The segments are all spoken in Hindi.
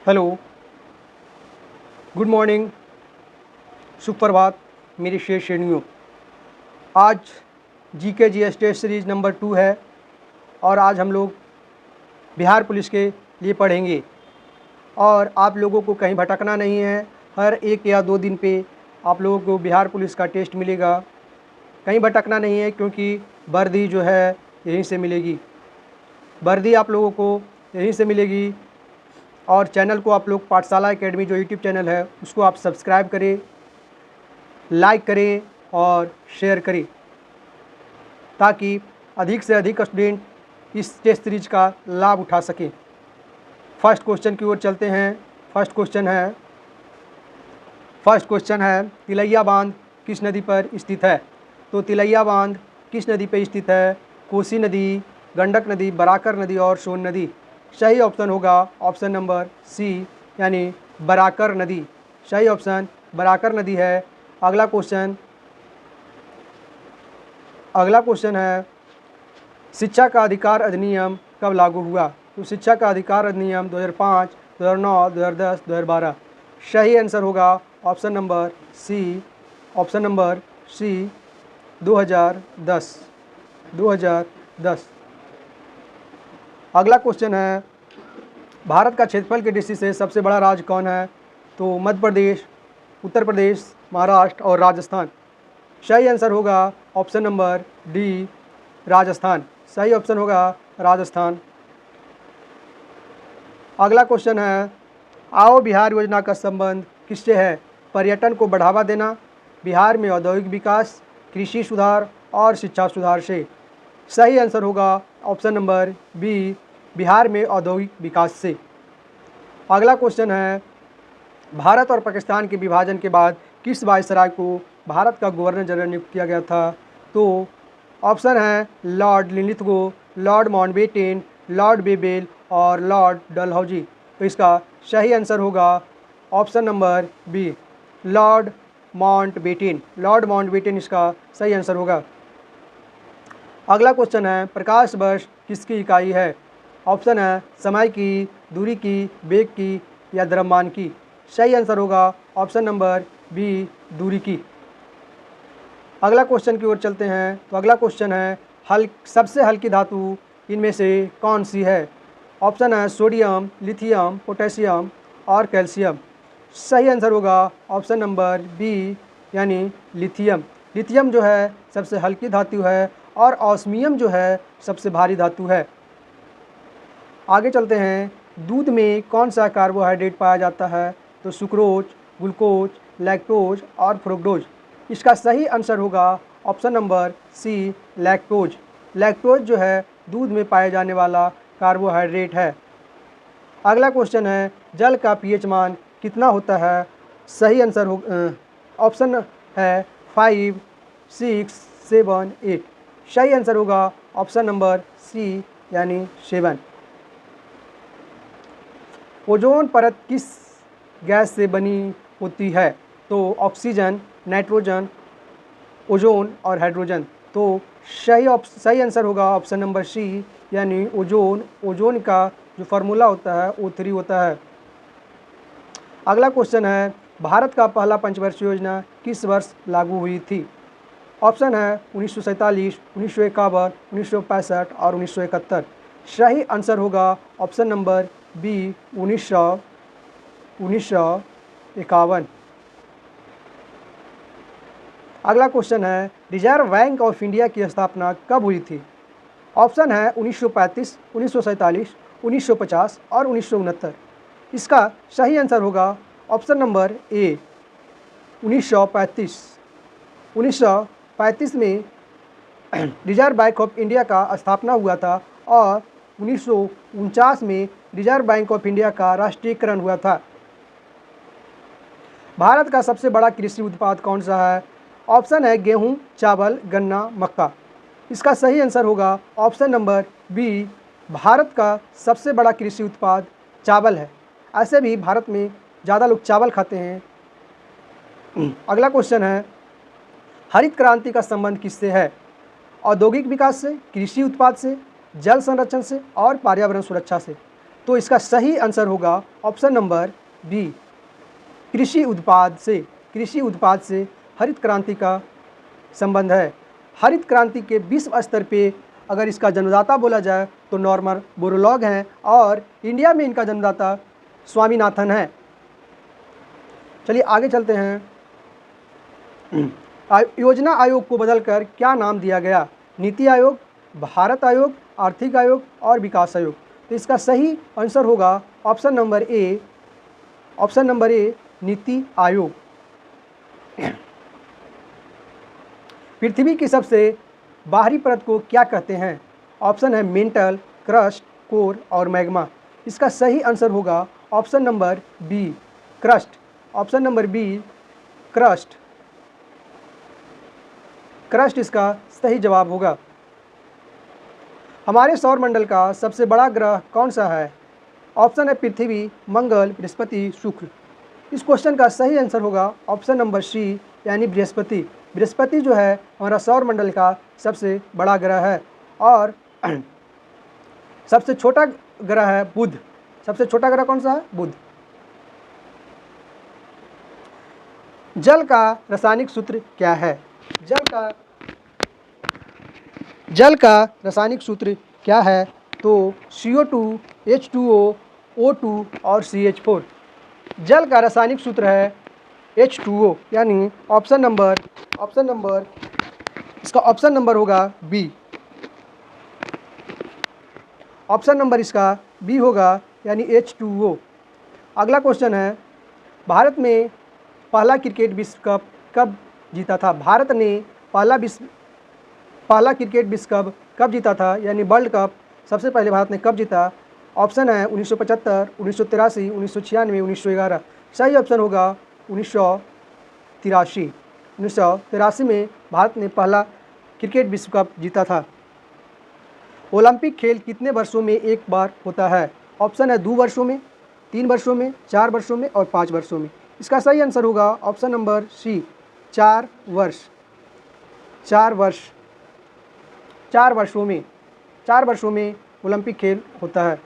हेलो, गुड मॉर्निंग, सुप्रभात मेरी शेष श्रेणियों। आज GK GS test series number 2 है और आज हम लोग बिहार पुलिस के लिए पढ़ेंगे। और आप लोगों को कहीं भटकना नहीं है। हर 1 या 2 दिन पे आप लोगों को बिहार पुलिस का टेस्ट मिलेगा। कहीं भटकना नहीं है क्योंकि वर्दी जो है यहीं से मिलेगी। वर्दी आप लोगों को यहीं से मिलेगी। और चैनल को आप लोग पाठशाला एकेडमी जो यूट्यूब चैनल है उसको आप सब्सक्राइब करें, लाइक करें और शेयर करें ताकि अधिक से अधिक स्टूडेंट इस टेस्ट सीरीज का लाभ उठा सकें। फर्स्ट क्वेश्चन की ओर चलते हैं। फर्स्ट क्वेश्चन है तिलैया बांध किस नदी पर स्थित है? तो तिलैया बांध किस नदी पर स्थित है? कोसी नदी, गंडक नदी, बराकर नदी और सोन नदी। सही ऑप्शन होगा ऑप्शन नंबर सी यानी बराकर नदी। सही ऑप्शन बराकर नदी है। अगला क्वेश्चन है शिक्षा का अधिकार अधिनियम कब लागू हुआ? तो शिक्षा का अधिकार अधिनियम 2005, 2009, 2010, 2012। सही आंसर होगा ऑप्शन नंबर सी 2010। अगला क्वेश्चन है भारत का क्षेत्रफल की दृष्टि से सबसे बड़ा राज्य कौन है? तो मध्य प्रदेश, उत्तर प्रदेश, महाराष्ट्र और राजस्थान। सही आंसर होगा ऑप्शन नंबर डी राजस्थान। सही ऑप्शन होगा राजस्थान। अगला क्वेश्चन है आओ बिहार योजना का संबंध किससे है? पर्यटन को बढ़ावा देना, बिहार में औद्योगिक विकास, कृषि सुधार और शिक्षा सुधार से। सही आंसर होगा ऑप्शन नंबर बी बिहार में औद्योगिक विकास से। अगला क्वेश्चन है भारत और पाकिस्तान के विभाजन के बाद किस वायसराय को भारत का गवर्नर जनरल नियुक्त किया गया था? तो ऑप्शन है lord Linlithgow, lord Mountbatten, lord Wavell और लॉर्ड डलहौजी। तो इसका सही आंसर होगा option number B lord Mountbatten. Lord Mountbatten इसका सही आंसर होगा। अगला क्वेश्चन है प्रकाश वर्ष किसकी इकाई है? ऑप्शन है समय की, दूरी की, वेग की या द्रव्यमान की। सही आंसर होगा ऑप्शन नंबर बी दूरी की। अगला क्वेश्चन की ओर चलते हैं। तो अगला क्वेश्चन है सबसे हल्की धातु इनमें से कौन सी है? ऑप्शन है सोडियम, लिथियम, पोटेशियम और कैल्शियम। सही आंसर होगा ऑप्शन नंबर बी यानी लिथियम। लिथियम जो है सबसे हल्की धातु है और ऑस्मियम जो है सबसे भारी धातु है। आगे चलते हैं दूध में कौन सा कार्बोहाइड्रेट पाया जाता है? तो सुक्रोज, ग्लूकोज, लैक्टोज और फ्रुक्टोज। इसका सही आंसर होगा option number C lactose. Lactose जो है दूध में पाए जाने वाला कार्बोहाइड्रेट है। अगला क्वेश्चन है जल का पीएच मान कितना होता है? सही आंसर हो ऑप्शन है 5, 6, 7, 8। सही आंसर होगा ऑप्शन नंबर सी यानी 7। ओजोन परत किस गैस से बनी होती है? तो ऑक्सीजन, नाइट्रोजन, ओजोन और हाइड्रोजन। तो सही आंसर होगा ऑप्शन नंबर सी यानी ओजोन। ओजोन का जो फार्मूला होता है O3 होता है। अगला क्वेश्चन है भारत का पहला पंचवर्षीय योजना किस वर्ष लागू हुई थी? ऑप्शन है 1947, 1951, 1965 और 1971। सही आंसर होगा ऑप्शन नंबर बी 1951। अगला क्वेश्चन है रिजर्व बैंक ऑफ इंडिया की स्थापना कब हुई थी? ऑप्शन है 1935, 1947, 1950 और 1969। इसका सही आंसर होगा ऑप्शन नंबर ए 1935। 1935 में रिजर्व बैंक ऑफ इंडिया का स्थापना हुआ था और 1949 में रिजर्व बैंक ऑफ इंडिया का राष्ट्रीयकरण हुआ था। भारत का सबसे बड़ा कृषि उत्पाद कौन सा है? ऑप्शन है गेहूं, चावल, गन्ना, मक्का। इसका सही आंसर होगा ऑप्शन नंबर बी भारत का सबसे बड़ा कृषि उत्पाद चावल है। ऐसे भी भारत में ज़्यादा लोग चावल खाते हैं। अगला क्वेश्चन है हरित क्रांति का संबंध किससे है? औद्योगिक विकास से, कृषि उत्पाद से, जल संरक्षण से और पर्यावरण सुरक्षा से। तो इसका सही आंसर होगा ऑप्शन नंबर बी, कृषि उत्पाद से हरित क्रांति का संबंध है। हरित क्रांति के विश्व स्तर पे अगर इसका जन्मदाता बोला जाए तो नॉर्मन बोरलॉग हैं और इंडिया में इनका जन्मदाता स्वामीनाथन है। चलिए आगे चलते हैं। योजना आयोग को बदलकर क्या नाम दिया गया? नीति आयोग, भारत आयोग, आर्थिक आयोग और विकास आयोग। तो इसका सही आंसर होगा option number A NITI Aayog. पृथ्वी की सबसे बाहरी परत को क्या कहते हैं? ऑप्शन है मेंटल, क्रस्ट, कोर और मैग्मा। इसका सही आंसर होगा option number B, crust. Option number B, crust. Crust इसका सही जवाब होगा। हमारे सौरमंडल का सबसे बड़ा ग्रह कौन सा है? ऑप्शन है पृथ्वी, मंगल, बृहस्पति, शुक्र। इस क्वेश्चन का सही आंसर होगा ऑप्शन नंबर सी यानी बृहस्पति। बृहस्पति जो है हमारा सौरमंडल का सबसे बड़ा ग्रह है और सबसे छोटा ग्रह है बुध। सबसे छोटा ग्रह कौन सा है? बुध। जल का रासायनिक सूत्र क्या है? जल का रासायनिक सूत्र क्या है? तो CO2, H2O, O2 और CH4। जल का रासायनिक सूत्र है H2O यानी ऑप्शन नंबर इसका ऑप्शन नंबर होगा बी। ऑप्शन नंबर इसका बी होगा यानी H2O। अगला क्वेश्चन है, भारत में पहला क्रिकेट विश्व कप कब जीता था? भारत ने पहला क्रिकेट विश्व कप कब जीता था यानी वर्ल्ड कप सबसे पहले भारत ने कब जीता? ऑप्शन है 1975, 1983, 1996, 1911। सही ऑप्शन होगा 1983। 1983 में भारत ने पहला क्रिकेट विश्व कप जीता था। ओलंपिक खेल कितने वर्षों में एक बार होता है? ऑप्शन है 2 वर्षों में, 3 वर्षों में, 4 वर्षों में और 5 वर्षों में। इसका सही आंसर होगा ऑप्शन नंबर सी, 4 वर्ष। 4 वर्ष, 4 वर्षों में ओलंपिक खेल होता है।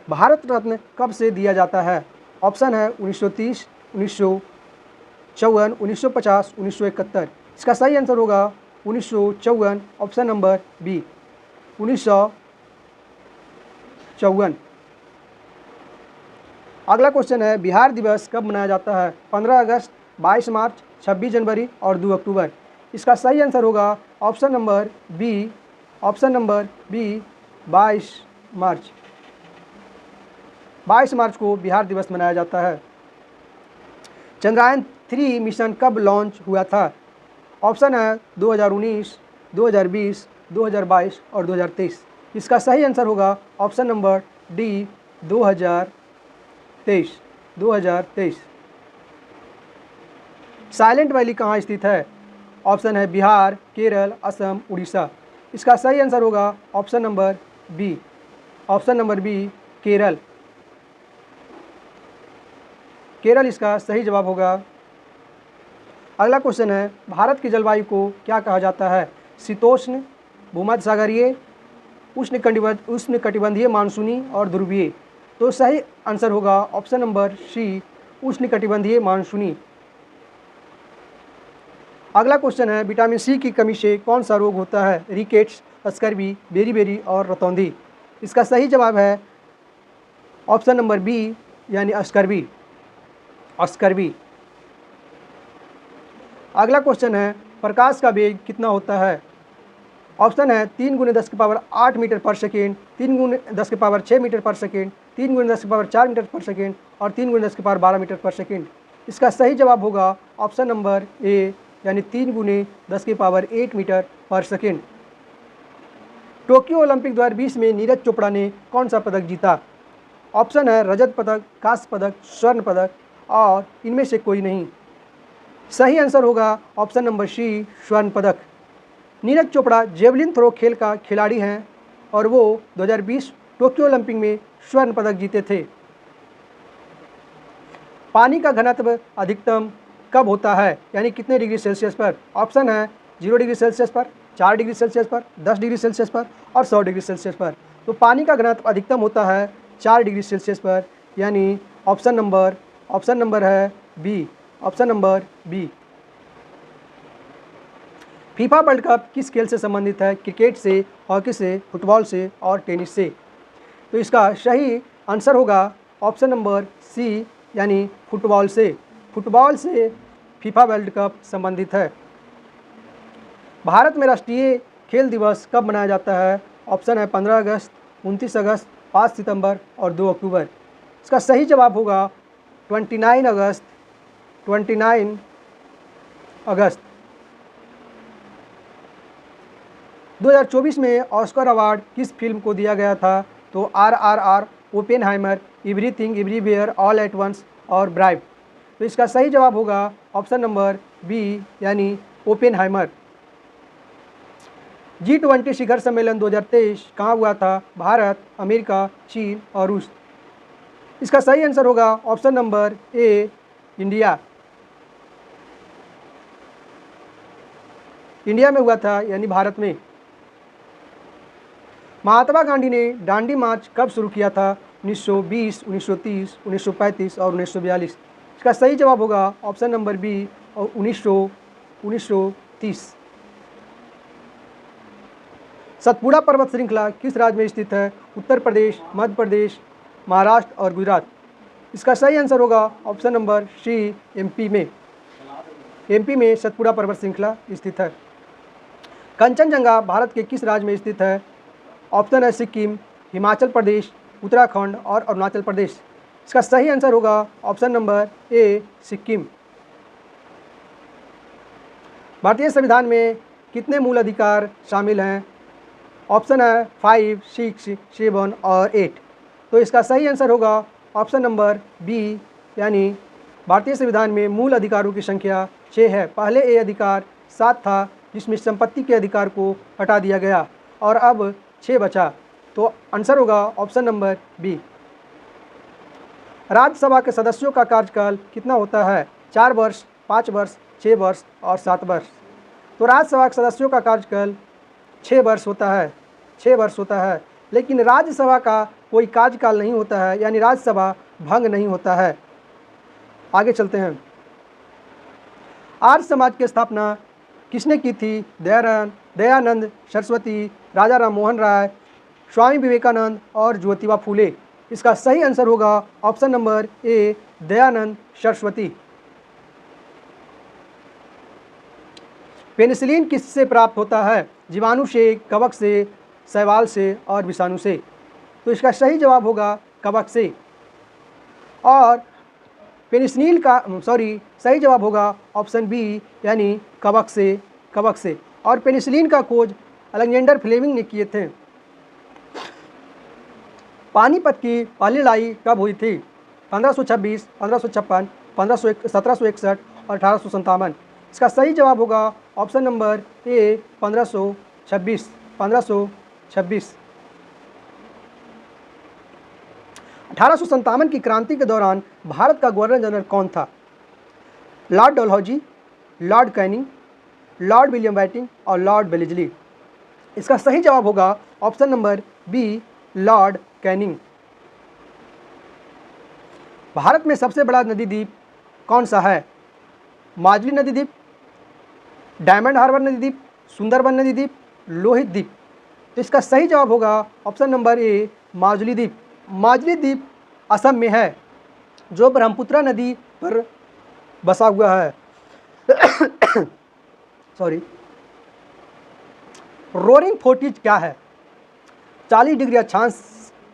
भारत रत्न कब से दिया जाता है? ऑप्शन है 1930, 1954, 1950, 1971। इसका सही आंसर होगा 1954, ऑप्शन नंबर बी, 1954। अगला क्वेश्चन है, बिहार दिवस कब मनाया जाता है? 15 अगस्त, 22 मार्च, 26 जनवरी और 2 अक्टूबर। इसका सही आंसर होगा ऑप्शन नंबर बी, 22 मार्च। 22 मार्च को बिहार दिवस मनाया जाता है। चंद्रयान 3 मिशन कब लॉन्च हुआ था? ऑप्शन है 2019, 2020, 2022 और 2023। इसका सही आंसर होगा option number D, 2023। Silent valley कहाँ स्थित है? ऑप्शन है बिहार, केरल, असम, उड़ीसा। इसका सही आंसर होगा option number B, Kerala. Kerala इसका सही जवाब होगा। अगला क्वेश्चन है, भारत की जलवायु को क्या कहा जाता है? शीतोष्ण, भूमध्यसागरीय, उष्णकटिबंधीय, मानसूनी और ध्रुवीय। तो सही आंसर होगा ऑप्शन नंबर सी, उष्णकटिबंधीय मानसूनी। अगला क्वेश्चन है, विटामिन सी की कमी से कौन सा रोग होता है? रिकेट्स, स्कर्वी, बेरी और रतौंधी। इसका सही जवाब है ऑप्शन नंबर बी यानी स्कर्वी। अगला क्वेश्चन है, प्रकाश का वेग कितना होता है? ऑप्शन है 3 × 10⁸ मीटर पर सेकेंड, 3 × 10⁶ मीटर पर सेकेंड, 3 × 10⁴ मीटर पर सेकेंड और 3 × 10⁻12 मीटर पर सेकेंड। इसका सही जवाब होगा ऑप्शन नंबर ए यानी 3 × 10⁸ मीटर पर सेकेंड। टोक्यो ओलंपिक 2020 में नीरज चोपड़ा ने कौन सा पदक जीता? ऑप्शन है रजत पदक, कांस्य पदक, स्वर्ण पदक और इनमें से कोई नहीं। सही आंसर होगा ऑप्शन नंबर सी, स्वर्ण पदक। नीरज चोपड़ा जेवलिन थ्रो खेल का खिलाड़ी हैं और वो 2020 टोक्यो ओलंपिक में स्वर्ण पदक जीते थे। पानी का घनत्व अधिकतम कब होता है यानी कितने डिग्री सेल्सियस पर? ऑप्शन है 0 डिग्री सेल्सियस पर, 4 डिग्री सेल्सियस पर, 10 डिग्री सेल्सियस पर और 100 डिग्री सेल्सियस पर। तो पानी का घनत्व अधिकतम होता है 4 डिग्री सेल्सियस पर, यानी ऑप्शन नंबर है B, option number B. FIFA World Cup किस खेल से संबंधित है? क्रिकेट से, हॉकी से, फुटबॉल से और टेनिस से। तो इसका सही आंसर होगा ऑप्शन नंबर सी, यानी फुटबॉल से। फुटबॉल से फीफा वर्ल्ड कप संबंधित है। भारत में राष्ट्रीय खेल दिवस कब मनाया जाता है? ऑप्शन है 15 अगस्त, 29 अगस्त, 5 सितंबर और 2 अक्टूबर। इसका सही जवाब होगा 29 अगस्त, 29 अगस्त। 2024 में ऑस्कर अवार्ड किस फिल्म को दिया गया था? तो RRR, Oppenheimer, everything everywhere all at once और ब्राइब। तो इसका सही जवाब होगा ऑप्शन नंबर बी, यानी ओपेनहाइमर। G20 शिखर सम्मेलन 2023 कहाँ हुआ था? भारत, अमेरिका, चीन और रूस। इसका सही आंसर होगा option number A, India. India में हुआ था, यानी भारत में। महात्मा गांधी ने दांडी मार्च कब शुरू किया था? 1920, 1930, 1935 और 1942। इसका सही जवाब होगा ऑप्शन नंबर बी, और 1930। सतपुड़ा पर्वत श्रृंखला किस राज्य में स्थित है? उत्तर प्रदेश, मध्य प्रदेश, महाराष्ट्र और गुजरात। इसका सही आंसर होगा ऑप्शन नंबर सी, एमपी में। एमपी में सतपुड़ा पर्वत श्रृंखला स्थित है। कंचनजंगा भारत के किस राज्य में स्थित है? ऑप्शन है सिक्किम, हिमाचल प्रदेश, उत्तराखंड और अरुणाचल प्रदेश। इसका सही आंसर होगा ऑप्शन नंबर ए, सिक्किम। भारतीय संविधान में कितने मूल अधिकार शामिल हैं? ऑप्शन है 5, 6, 7 और 8। तो इसका सही आंसर होगा ऑप्शन नंबर बी, यानी भारतीय संविधान में मूल अधिकारों की संख्या 6 है। पहले ये अधिकार 7 था, जिसमें संपत्ति के अधिकार को हटा दिया गया और अब 6 बचा। तो आंसर होगा ऑप्शन नंबर बी। राज्यसभा के सदस्यों का कार्यकाल कितना होता है? 4 वर्ष, 5 वर्ष, 6 वर्ष और 7 वर्ष। तो राज्यसभा के सदस्यों का कार्यकाल 6 वर्ष होता है, 6 वर्ष होता है। लेकिन राज्यसभा का कोई कार्यकाल नहीं होता है, यानी राज्यसभा भंग नहीं होता है। आगे चलते हैं। आर्य समाज की स्थापना किसने की थी? दयानंद सरस्वती, राजा राम मोहन राय, स्वामी विवेकानंद और ज्योतिबा फूले। इसका सही आंसर होगा option number A, Dayanand Saraswati. Penicillin किससे प्राप्त होता है? जीवाणु से, कवक से, शैवाल से और विषाणु से। तो इसका सही जवाब होगा कवक से। और पेनिसिलिन का सही जवाब होगा ऑप्शन बी, यानी कवक से। और पेनिसिलिन का खोज अलेक्जेंडर फ्लेमिंग ने किए थे। पानीपत की पहली लड़ाई कब हुई थी? 1526, 1556, 1761 और 1857। इसका सही जवाब होगा ऑप्शन नंबर ए, 1526। 1857 की क्रांति के दौरान भारत का गवर्नर जनरल कौन था? Lord Dalhousie, lord Canning, lord William Bentinck और लॉर्ड बेलेस्ली। इसका सही जवाब होगा option number B, lord Canning. Bharat में सबसे बड़ा नदी द्वीप कौन सा है? माजुली नदी द्वीप, डायमंड हार्बर नदी द्वीप, सुंदरबन नदी द्वीप, लोहित द्वीप। तो इसका सही जवाब होगा ऑप्शन नंबर ए, माजुली द्वीप। माजुली द्वीप असम में है, जो ब्रह्मपुत्र नदी पर बसा हुआ है। रोरिंग फोर्टिज क्या है? 40 डिग्री अक्षांश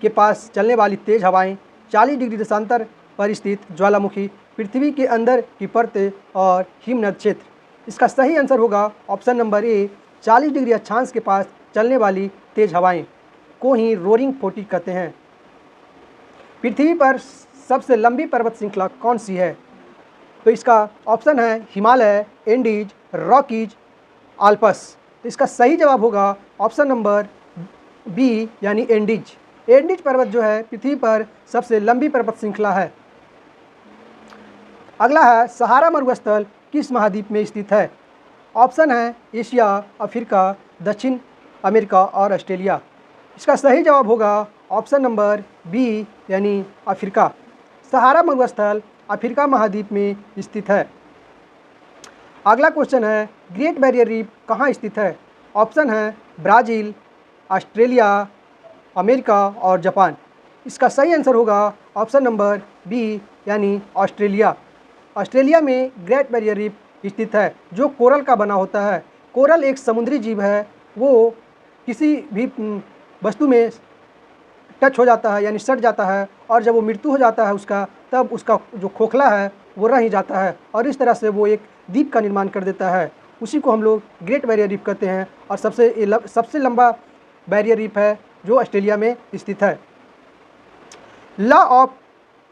के पास चलने वाली तेज हवाएं, 40 डिग्री देशांतर पर स्थित ज्वालामुखी, पृथ्वी के अंदर की परतें और हिमनद क्षेत्र। इसका सही आंसर होगा ऑप्शन नंबर ए, 40 डिग्री अक्षांश के पास चलने वाली तेज हवाएं को ही रोरिंग फोर्टिज कहते हैं। पृथ्वी पर सबसे लंबी पर्वत श्रृंखला कौन सी है? तो इसका ऑप्शन है हिमालय, एंडीज, रॉकीज, आल्पस। तो इसका सही जवाब होगा ऑप्शन नंबर बी, यानी एंडीज। एंडीज पर्वत जो है पृथ्वी पर सबसे लंबी पर्वत श्रृंखला है। अगला है सहारा मरुस्थल किस महाद्वीप में स्थित है? ऑप्शन है एशिया, अफ्रीका, दक्षिण अमेरिका और ऑस्ट्रेलिया। इसका सही जवाब होगा ऑप्शन नंबर बी यानी अफ्रीका। सहारा मरुस्थल अफ्रीका महाद्वीप में स्थित है। अगला क्वेश्चन है ग्रेट बैरियर रीफ कहाँ स्थित है? ऑप्शन है ब्राज़ील, ऑस्ट्रेलिया, अमेरिका और जापान। इसका सही आंसर होगा ऑप्शन नंबर बी यानी ऑस्ट्रेलिया। ऑस्ट्रेलिया में ग्रेट बैरियर रीफ स्थित है जो कोरल का बना होता है। कोरल एक समुद्री जीव है, वो किसी भी वस्तु में टच हो जाता है यानी सट जाता है और जब वो मृत्यु हो जाता है उसका, तब उसका जो खोखला है वो रह ही जाता है और इस तरह से वो एक द्वीप का निर्माण कर देता है। उसी को हम लोग ग्रेट बैरियर रीफ कहते हैं और सबसे लंबा बैरियर रीफ है जो ऑस्ट्रेलिया में स्थित है। Law of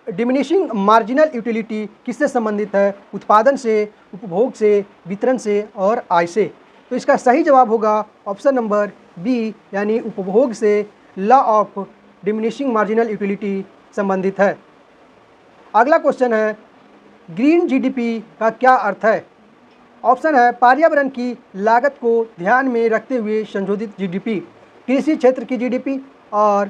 diminishing marginal utility किससे संबंधित है? उत्पादन से, उपभोग से, वितरण से और आय से। तो इसका सही जवाब होगा ऑप्शन नंबर बी यानी उपभोग से law of diminishing marginal utility संबंधित है। अगला क्वेश्चन है ग्रीन जीडीपी का क्या अर्थ है? ऑप्शन है पर्यावरण की लागत को ध्यान में रखते हुए संशोधित जीडीपी, कृषि क्षेत्र की जीडीपी और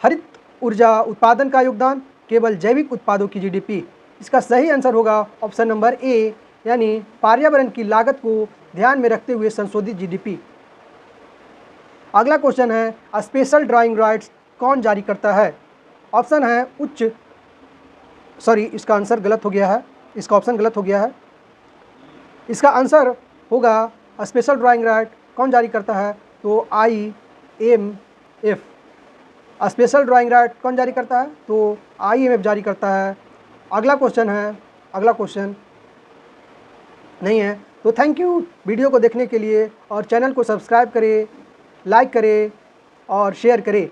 हरित ऊर्जा उत्पादन का योगदान, केवल जैविक उत्पादों की जीडीपी। इसका सही आंसर होगा ऑप्शन नंबर ए यानी पर्यावरण की लागत को ध्यान में रखते हुए संशोधित जीडीपी। अगला क्वेश्चन है स्पेशल ड्राइंग राइट्स कौन जारी करता है? ऑप्शन है इसका आंसर गलत हो गया है, इसका ऑप्शन गलत हो गया है। इसका आंसर होगा स्पेशल ड्राइंग राइट कौन जारी करता है? तो IMF। स्पेशल ड्राइंग राइट कौन जारी करता है? तो IMF जारी करता है। अगला क्वेश्चन नहीं है। तो थैंक यू वीडियो को देखने के लिए और चैनल को सब्सक्राइब करें, लाइक करें और शेयर करें।